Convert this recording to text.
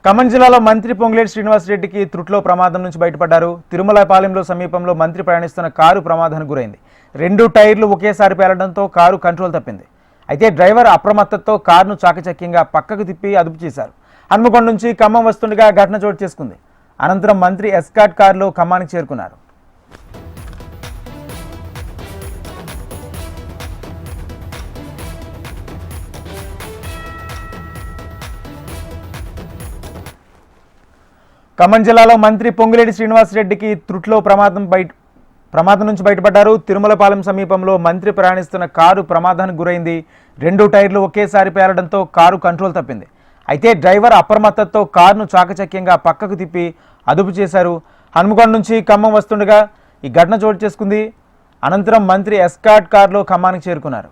ఖమ్మం జిల్లాలో మంత్రి పొంగులేటి శ్రీనివాసరెడ్డికి త్రుట్లో ప్రమాదం నుంచి బయటపడ్డారు. తిరుమలపాలెంలో సమీపంలో మంత్రి ప్రయాణిస్తున్న కారు ప్రమాదానికి గురైంది. 2 టైర్లు ఒకేసారి పేలడంతో కారు కంట్రోల్ తప్పింది. అయితే డ్రైవర్ అప్రమత్తతో కారును చాకచక్యంగా పక్కకు తిప్పి అదుపు చేశారు. హన్మకొండ నుంచి ఖమ్మం వస్తుండగా ఘటన చోటు చేసుకుంది. అనంతరం మంత్రి ఎస్కాట్ కారులో ఖమ్మానికి చేరుకున్నారు. ఖమ్మం జిల్లాలో మంత్రి పొంగులేటి శ్రీనివాసరెడ్డికి త్రుట్లో ప్రమాదం నుంచి బయటపడ్డారు. తిరుమలపాలెం సమీపంలో మంత్రి ప్రయాణిస్తున్న కారు ప్రమాదానికి గురైంది. 2 టైర్లు ఒకేసారి పేలడంతో కారు కంట్రోల్ తప్పింది. అయితే డ్రైవర్ అప్రమత్తతో కారును చాకచక్యంగా పక్కకు తిప్పి అదుపు చేశారు. హన్మకొండ నుంచి ఖమ్మం వస్తుండగా ఈ ఘటన చోటు చేసుకుంది. అనంతరం మంత్రి ఎస్కాట్ కారులో ఖమ్మానికి చేరుకున్నారు.